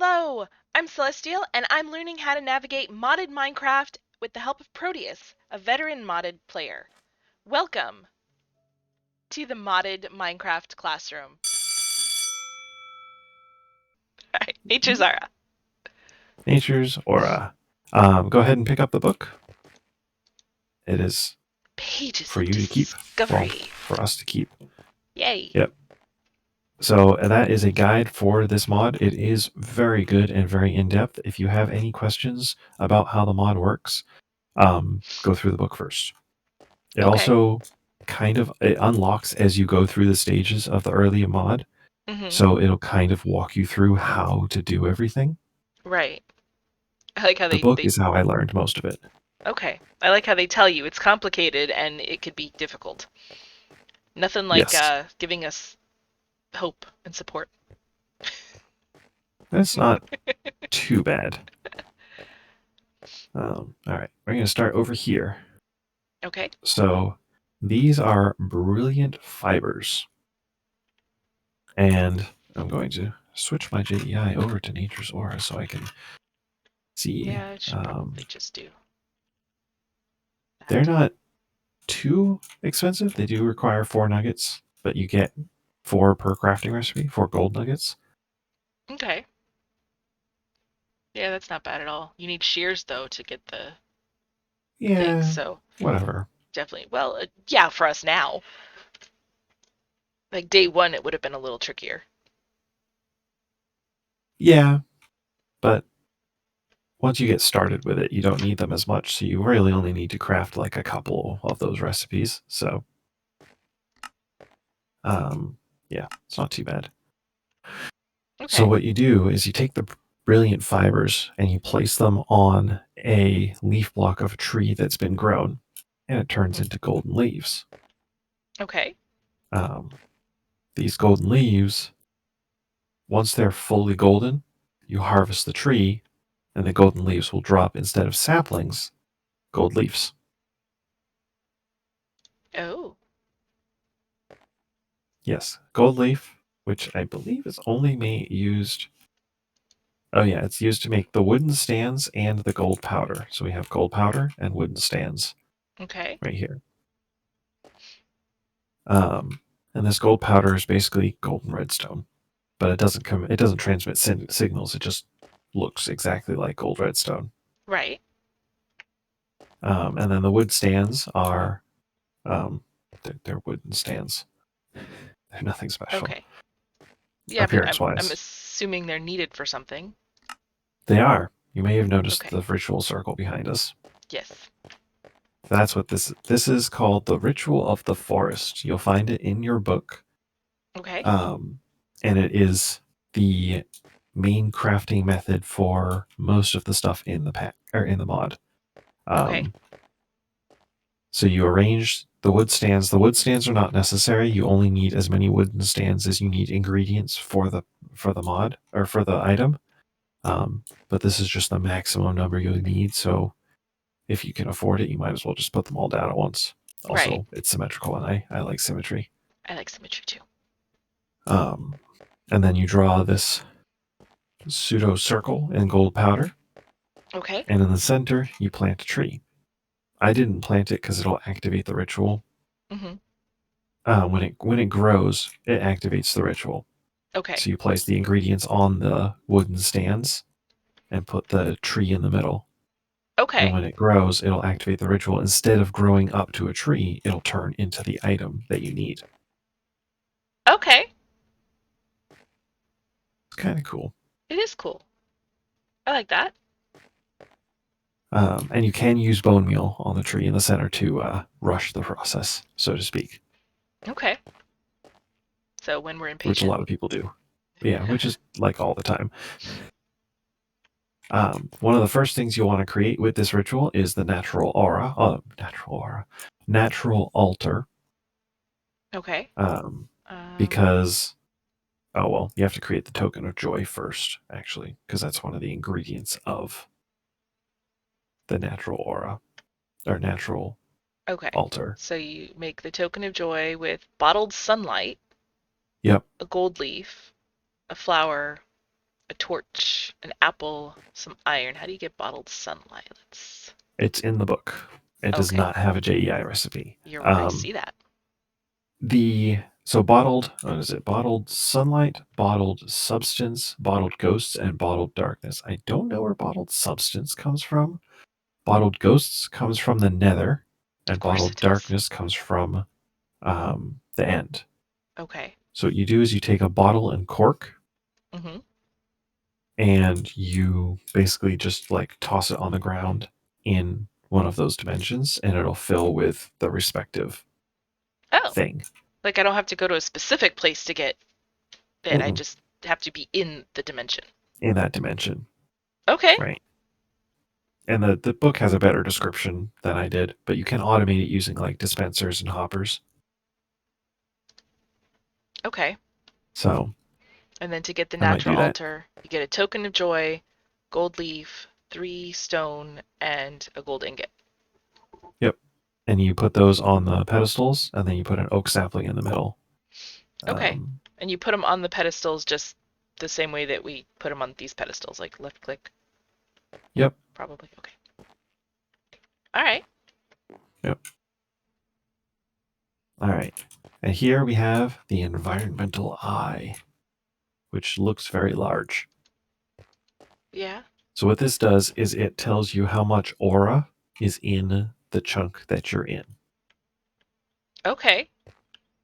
Hello, I'm Celestiele, and I'm learning how to navigate modded Minecraft with the help of Protius, a veteran modded player. Welcome to the modded Minecraft classroom. Alright, Nature's Zara. Nature's Aura. Go ahead and pick up the book. It is Pages for of you to keep. Well, discovery. for us to keep. Yay. Yep. So that is a guide for this mod. It is very good and very in-depth. If you have any questions about how the mod works, go through the book first. It Okay. also it unlocks as you go through the stages of the early mod. Mm-hmm. So it'll kind of walk you through how to do everything. Right. I like how The they, book they is how I learned most of it. okay. I like how they tell you it's complicated and it could be difficult. Nothing like Yes. giving us hope and support. That's not too bad. All right, we're going to start over here. Okay. So these are brilliant fibers. And I'm going to switch my JEI over to Nature's Aura so I can see. Yeah, I should probably just do They're that. not too expensive. They do require 4 nuggets, but you get 4 per crafting recipe, 4 gold nuggets. Okay. Yeah, that's not bad at all. You need shears though to get the things, Yeah, so whatever. definitely. Well, yeah, for us now. Like day one, it would have been a little trickier. Yeah, but once you get started with it, you don't need them as much. So you really only need to craft like a couple of those recipes. So, um, yeah, it's not too bad. So Okay. what you do is you take the brilliant fibers and you place them on a leaf block of a tree that's been grown, and it turns Hmm. into golden leaves. Okay. Um, these golden leaves, once they're fully golden, you harvest the tree, and the golden leaves will drop instead of saplings, gold leaves. Oh. Yes, gold leaf, which I believe is only used. Oh yeah, it's used to make the wooden stands and the gold powder. So we have gold powder and wooden stands Okay. right here. Um, and this gold powder is basically golden redstone, but it doesn't come. It doesn't transmit signals. It just looks exactly like gold redstone. Right. And then the wood stands are um, they're wooden stands. They're nothing special Okay. Yeah, but appearance I'm wise. assuming they're needed for something. They are. You may have noticed Okay. the ritual circle behind us. Yes. That's what this is called, the ritual of the forest. You'll find it in your book, Okay. um, and it is the main crafting method for most of the stuff in the pack or in the mod. Okay. Um, so you arrange the wood stands. The wood stands are not necessary. You only need as many wooden stands as you need ingredients for the mod or for the item. But this is just the maximum number you'll need. So if you can afford it, you might as well just put them all down at once. Right. Also, it's symmetrical, and I like symmetry. I like symmetry too. Um, and then you draw this pseudo circle in gold powder, Okay. and in the center, you plant a tree. I didn't plant it because it'll activate the ritual. Mm-hmm. When it grows, it activates the ritual. Okay. So you place the ingredients on the wooden stands and put the tree in the middle. And Okay. when it grows, it'll activate the ritual. Instead of growing up to a tree, it'll turn into the item that you need. Okay. It's kind of cool. It is cool. I like that. And you can use bone meal on the tree in the center to rush the process, so to speak, Okay. So when we're which a impatient. lot of people do. Yeah, which is like all the time. One of the first things you want to create with this ritual is the natural altar, Okay. um, Um. because oh well, you have to create the token of joy first, actually, because that's one of the ingredients of the natural aura or natural Okay. altar. So you make the token of joy with bottled sunlight, Yep. a gold leaf, a flower, A torch, an apple, some iron. How do you get bottled sunlight? Let's. It's in the book. It does Okay, not have a JEI recipe. you're right. I see that. The so bottled, what is it? Bottled sunlight, bottled substance, bottled ghosts, and bottled darkness. I don't know where bottled substance comes from. Bottled ghosts comes from the nether, Of and course bottled it does. darkness comes from the end. Okay. So what you do is you take a bottle and cork, Mm-hmm. and you basically just like toss it on the ground in one of those dimensions, and it'll fill with the respective Oh, thing. like I don't have to go to a specific place to get it. I Mm-mm. just have to be in the dimension. In that dimension, Okay. right? And the book has a better description than I did, but you can automate it using like dispensers and hoppers. Okay. So And then to get the I might natural do that. altar, you get a token of joy, gold leaf, 3 stone, and a gold ingot. Yep. And you put those on the pedestals, and then you put an oak sapling in the middle. Okay. Um, And you put them on the pedestals just the same way that we put them on these pedestals, like left click, yep. probably. Okay. All right. Yep. All right. And here we have the environmental eye, which looks very large. Yeah. So what this does is it tells you how much aura is in the chunk that you're in. Okay.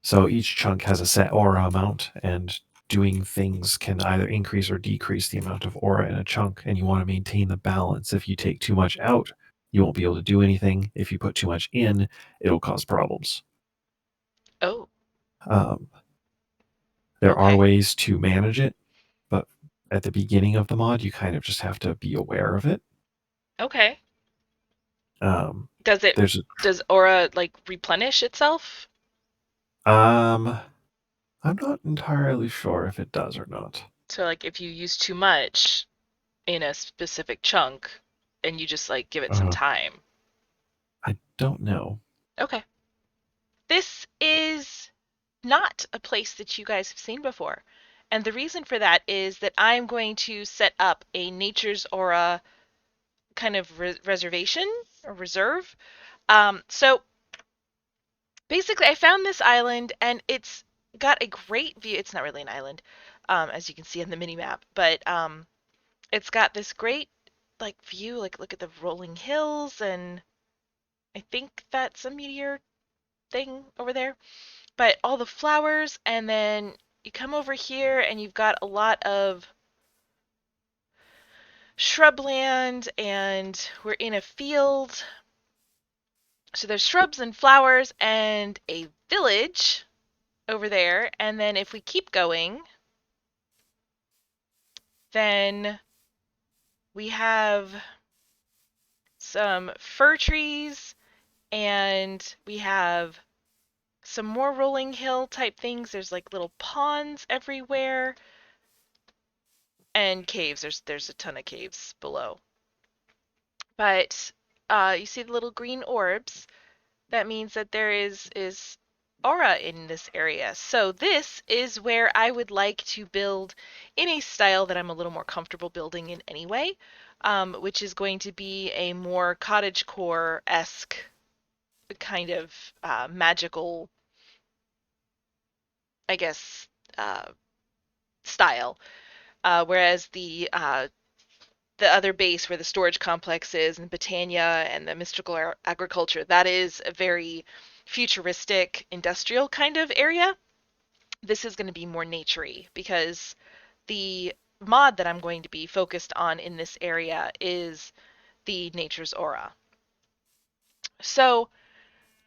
So each chunk has a set aura amount, and doing things can either increase or decrease the amount of aura in a chunk, and you want to maintain the balance. If you take too much out, you won't be able to do anything. If you put too much in, it'll cause problems. Oh. Um, there are Okay. ways to manage it, but at the beginning of the mod, you kind of just have to be aware of it. Okay. Um, Does it there's does aura like replenish itself? um, I'm not entirely sure if it does or not. So like if you use too much in a specific chunk and you just like give it some Uh, time. I don't know. Okay. This is not a place that you guys have seen before. And the reason for that is that I'm going to set up a Nature's Aura kind of reservation or reserve. So basically, I found this island and it's got a great view. It's not really an island, as you can see on the mini map, but it's got this great like view. Like look at the rolling hills, and I think that's a meteor thing over there. But all the flowers, and then you come over here and you've got a lot of shrubland, and we're in a field. So there's shrubs and flowers and a village over there. And then if we keep going, then we have some fir trees, and we have some more rolling hill type things. There's like little ponds everywhere, and caves. There's a ton of caves below. But you see the little green orbs. That means that there is aura in this area. So this is where I would like to build in a style that I'm a little more comfortable building in anyway, which is going to be a more cottagecore-esque kind of magical, I guess, uh, style. Whereas the other base where the storage complex is, and Botania and the mystical agriculture, that is a very futuristic industrial kind of area. This is going to be more naturey because the mod that I'm going to be focused on in this area is the Nature's Aura. So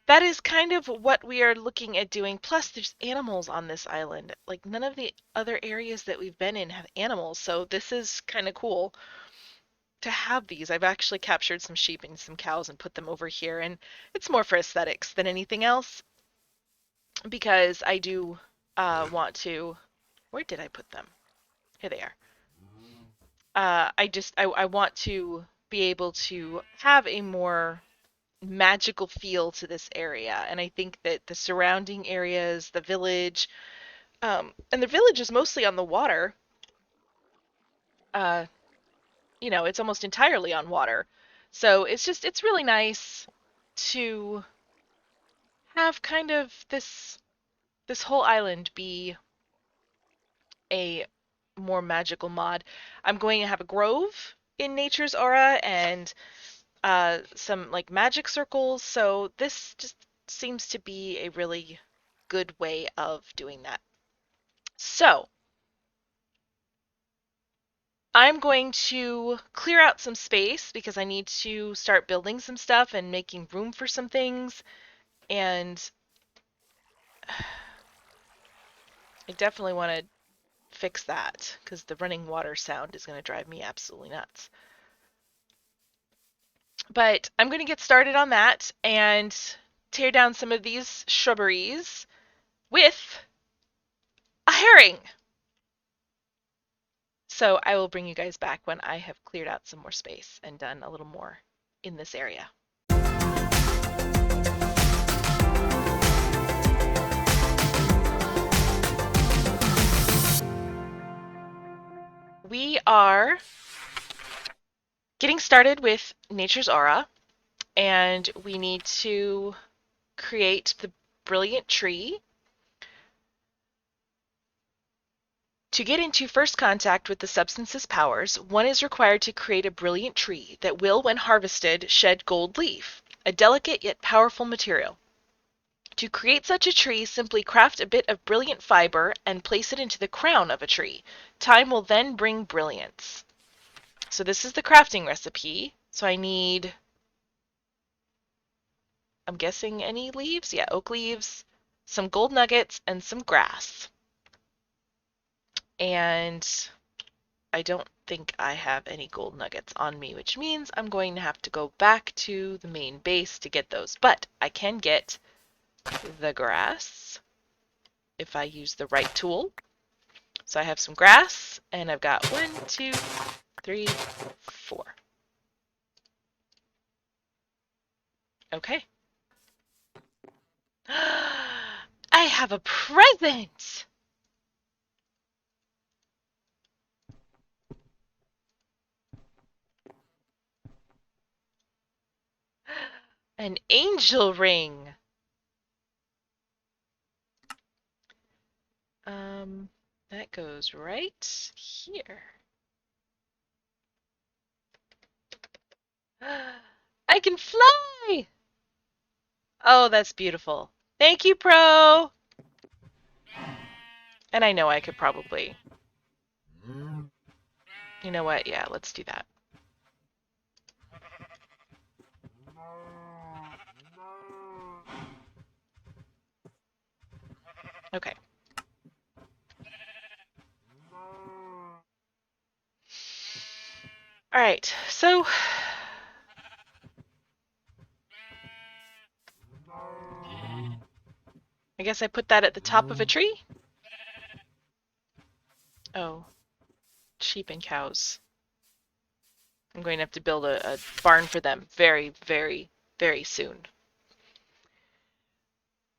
that is kind of what we are looking at doing. Plus, there's animals on this island. Like, none of the other areas that we've been in have animals, so this is kind of cool to have these. I've actually captured some sheep and some cows and put them over here, and it's more for aesthetics than anything else because I do want to. Where did I put them? Here they are. I want to be able to have a more magical feel to this area, and I think that the surrounding areas, the village, and the village is mostly on the water, it's almost entirely on water. So it's really nice to have kind of this whole island be a more magical mod. I'm going to have a grove in Nature's Aura and some like magic circles, so this just seems to be a really good way of doing that. So, I'm going to clear out some space because I need to start building some stuff and making room for some things, and I definitely want to fix that because the running water sound is going to drive me absolutely nuts. But I'm going to get started on that and tear down some of these shrubberies with a herring. So I will bring you guys back when I have cleared out some more space and done a little more in this area. We are getting started with Nature's Aura, and we need to create the brilliant tree. To get into first contact with the substance's powers, one is required to create a brilliant tree that will, when harvested, shed gold leaf, a delicate yet powerful material. To create such a tree, simply craft a bit of brilliant fiber and place it into the crown of a tree. Time will then bring brilliance. So this is the crafting recipe. So I need, I'm guessing any leaves? Yeah, oak leaves, some gold nuggets, and some grass. And I don't think I have any gold nuggets on me, which means I'm going to have to go back to the main base to get those. But I can get the grass if I use the right tool. So I have some grass, and I've got 1, 2, 3, 4. Okay. I have a present! An angel ring! That goes right here. I can fly! Oh, that's beautiful. Thank you, Pro! And I know I could probably... You know what? Yeah, let's do that. Okay. Alright, so... I guess I put that at the top of a tree? Oh. Sheep and cows. I'm going to have to build a barn for them very, very, very soon.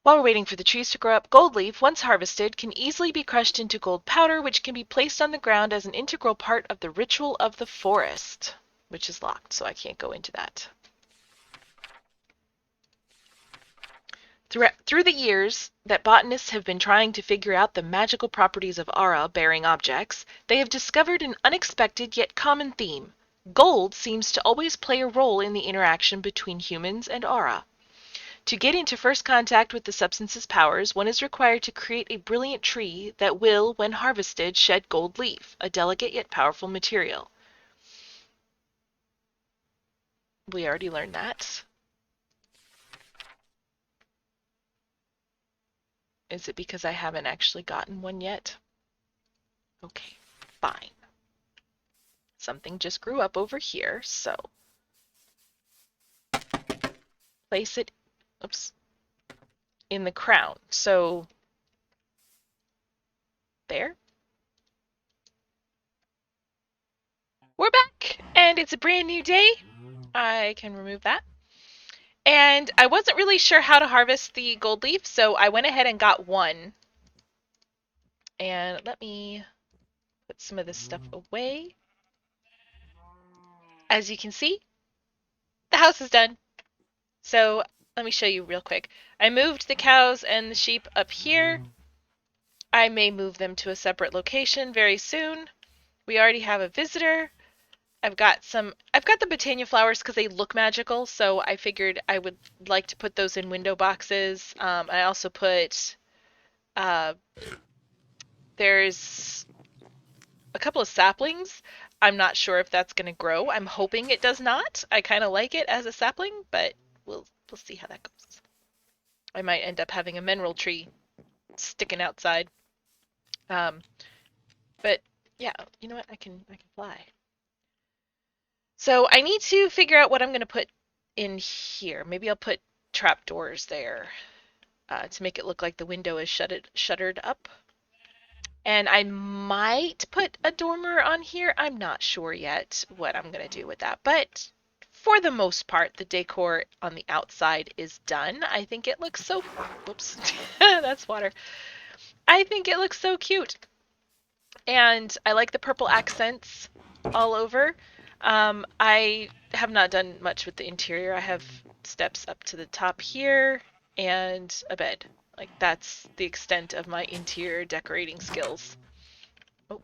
While we're waiting for the trees to grow up, gold leaf, once harvested, can easily be crushed into gold powder, which can be placed on the ground as an integral part of the ritual of the forest, which is locked, so I can't go into that. Through the years that botanists have been trying to figure out the magical properties of aura-bearing objects, they have discovered an unexpected yet common theme. Gold seems to always play a role in the interaction between humans and aura. To get into first contact with the substance's powers, one is required to create a brilliant tree that will, when harvested, shed gold leaf, a delicate yet powerful material. We already learned that. Is it because I haven't actually gotten one yet? Okay, fine. Something just grew up over here, so place it, oops, in the crown. So there. We're back, and it's a brand new day. I can remove that. And I wasn't really sure how to harvest the gold leaf, so I went ahead and got one. And let me put some of this stuff away. as you can see, the house is done. So let me show you real quick. I moved the cows and the sheep up here. I may move them to a separate location very soon. We already have a visitor. I've got the Botania flowers because they look magical, so I figured I would like to put those in window boxes. I also put, uh, there's a couple of saplings. I'm not sure if that's going to grow. I'm hoping it does not. I kind of like it as a sapling, but we'll see how that goes. I might end up having a mineral tree sticking outside. Um, but yeah, you know what? I can fly. So I need to figure out what I'm going to put in here. Maybe I'll put trapdoors there to make it look like the window is shuttered up. And I might put a dormer on here. I'm not sure yet what I'm going to do with that. But for the most part, the decor on the outside is done. I think it looks so... Whoops. That's water. I think it looks so cute. And I like the purple accents all over. I have not done much with the interior. I have steps up to the top here and a bed. Like, that's the extent of my interior decorating skills. Oh.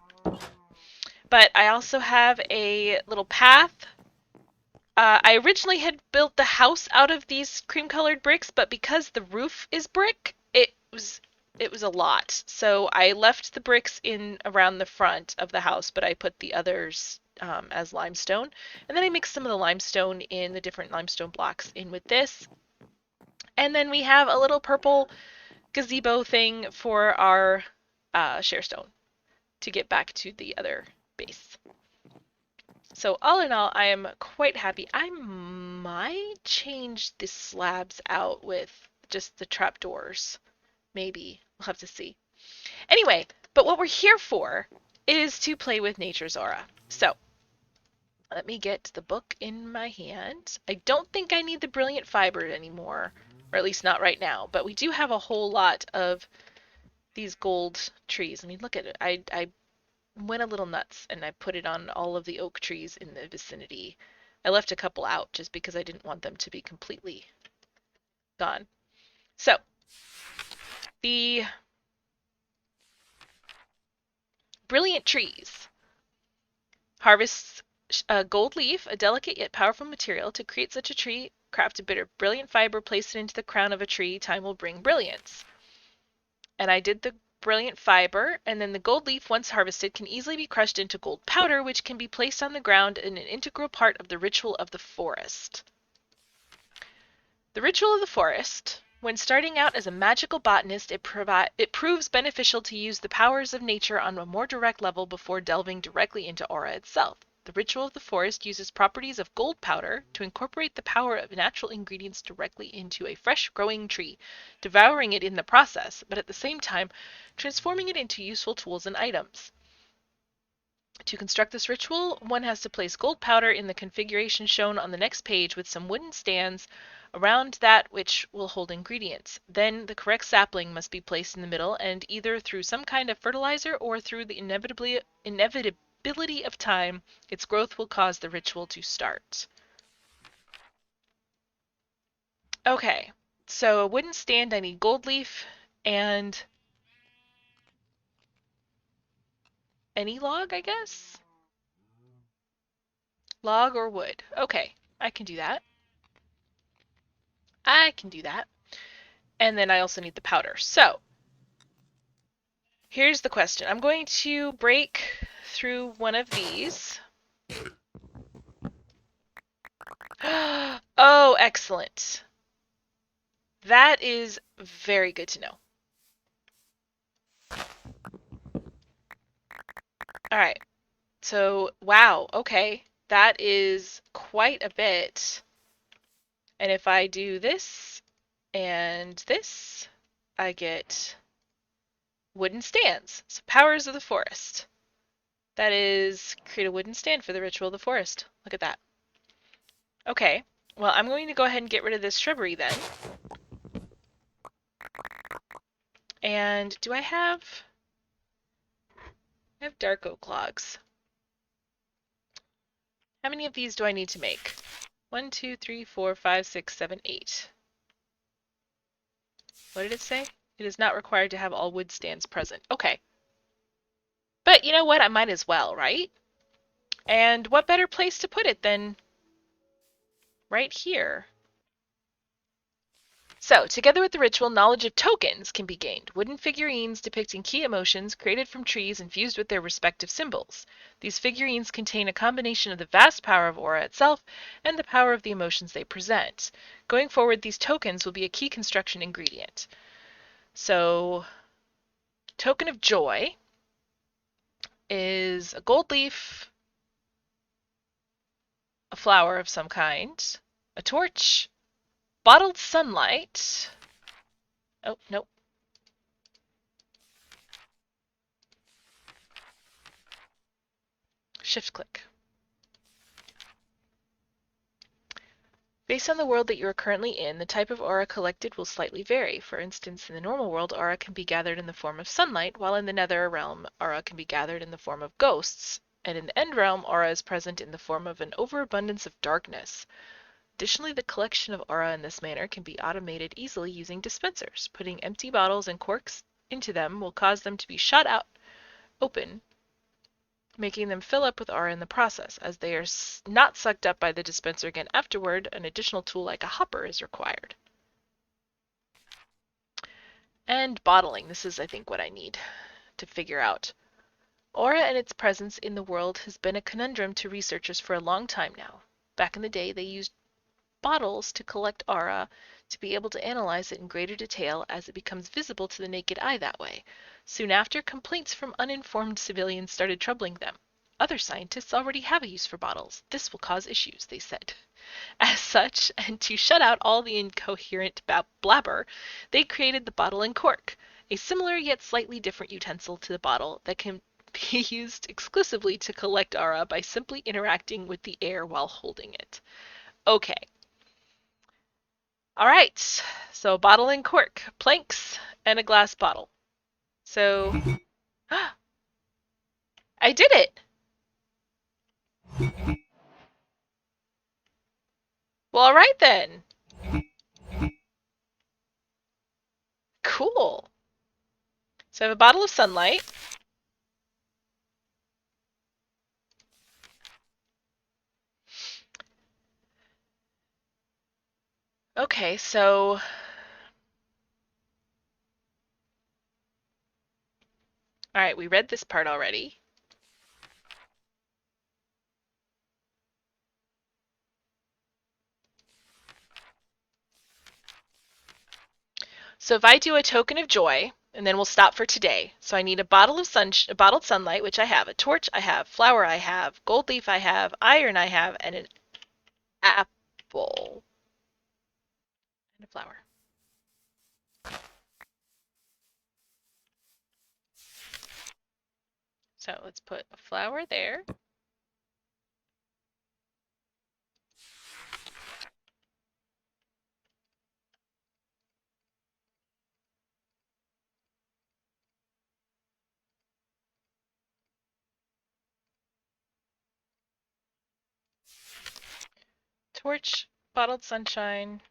But I also have a little path. I originally had built the house out of these cream-colored bricks, but because the roof is brick, it was a lot. So I left the bricks in around the front of the house, but I put the others as limestone. And then I mixed some of the limestone in the different limestone blocks in with this. And then we have a little purple gazebo thing for our share stone to get back to the other base. So all in all, I am quite happy. I might change the slabs out with just the trapdoors. Maybe. We'll have to see. Anyway, but what we're here for is to play with nature's aura. So let me get the book in my hand. I don't think I need the brilliant fiber anymore, or at least not right now, but we do have a whole lot of these gold trees. I mean, look at it. I went a little nuts and I put it on all of the oak trees in the vicinity. I left a couple out just because I didn't want them to be completely gone. So, the brilliant trees. Harvests a gold leaf, a delicate yet powerful material. To create such a tree, craft a bit of brilliant fiber, place it into the crown of a tree. Time will bring brilliance. And I did the brilliant fiber, and then the gold leaf, once harvested, can easily be crushed into gold powder, which can be placed on the ground in an integral part of the ritual of the forest. The ritual of the forest. When starting out as a magical botanist, it proves beneficial to use the powers of nature on a more direct level before delving directly into aura itself. The ritual of the forest uses properties of gold powder to incorporate the power of natural ingredients directly into a fresh growing tree, devouring it in the process, but at the same time transforming it into useful tools and items. To construct this ritual, one has to place gold powder in the configuration shown on the next page with some wooden stands around that which will hold ingredients. Then the correct sapling must be placed in the middle, and either through some kind of fertilizer or through the inevitability of time, its growth will cause the ritual to start. Okay, so a wooden stand, I need gold leaf and any log, I guess? Log or wood. Okay, I can do that. I can do that. And then I also need the powder. So, here's the question. I'm going to break through one of these. Oh, excellent. That is very good to know. All right. So, wow. Okay. That is quite a bit. And if I do this and this, I get wooden stands. So, powers of the forest. That is create a wooden stand for the ritual of the forest. Look at that. Okay. Well, I'm going to go ahead and get rid of this shrubbery then. And do I have dark oak logs? How many of these do I need to make? 1, 2, 3, 4, 5, 6, 7, 8. What did it say? It is not required to have all wood stands present. Okay. But you know what? I might as well, right? And what better place to put it than right here? So, together with the ritual, knowledge of tokens can be gained. Wooden figurines depicting key emotions created from trees and fused with their respective symbols. These figurines contain a combination of the vast power of aura itself and the power of the emotions they present. Going forward, these tokens will be a key construction ingredient. So, token of joy is a gold leaf, a flower of some kind, a torch, bottled sunlight. Oh, nope. Shift click. Based on the world that you are currently in, the type of aura collected will slightly vary. For instance, in the normal world, aura can be gathered in the form of sunlight, while in the nether realm, aura can be gathered in the form of ghosts, and in the end realm, aura is present in the form of an overabundance of darkness. Additionally, the collection of aura in this manner can be automated easily using dispensers. Putting empty bottles and corks into them will cause them to be shot out open, making them fill up with aura in the process. As they are not sucked up by the dispenser again afterward, an additional tool like a hopper is required. And bottling. This is, I think, what I need to figure out. Aura and its presence in the world has been a conundrum to researchers for a long time now. Back in the day, they used bottles to collect aura to be able to analyze it in greater detail as it becomes visible to the naked eye that way. Soon after, complaints from uninformed civilians started troubling them. Other scientists already have a use for bottles. This will cause issues, they said. As such, and to shut out all the incoherent blabber, they created the bottle and cork, a similar yet slightly different utensil to the bottle that can be used exclusively to collect aura by simply interacting with the air while holding it. Okay. All right. So bottle and cork, planks, and a glass bottle. So I did it. Well, all right then. Cool. So I have a bottle of sunlight. Okay, so all right, we read this part already. So if I do a token of joy, and then we'll stop for today. So I need a bottle of a bottled sunlight, which I have, a torch I have, flower I have, gold leaf I have, iron I have, and an apple and a flower. So let's put a flower there. Torch, bottled sunshine.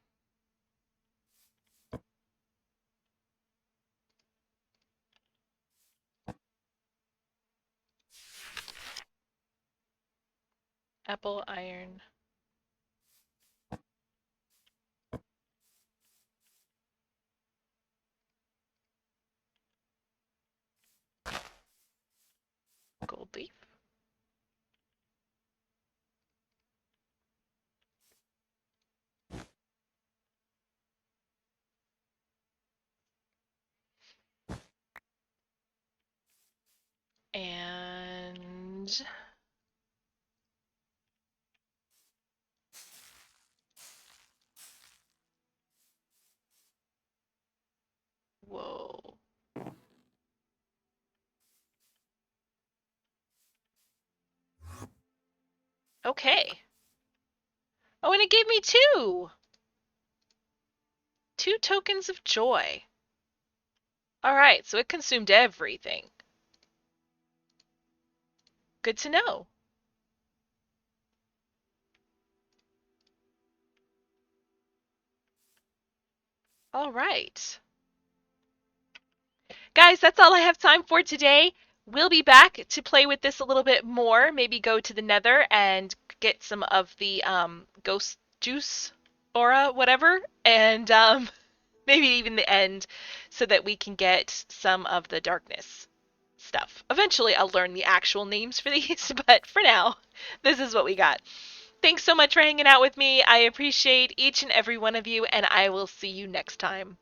Apple, iron. Gold leaf. And whoa. Okay. Oh, and it gave me two. Two tokens of joy. All right, so it consumed everything. Good to know. All right. Guys, that's all I have time for today. We'll be back to play with this a little bit more, maybe go to the nether and get some of the ghost juice aura, whatever, and maybe even the end so that we can get some of the darkness stuff. Eventually, I'll learn the actual names for these, but for now, this is what we got. Thanks so much for hanging out with me. I appreciate each and every one of you, and I will see you next time.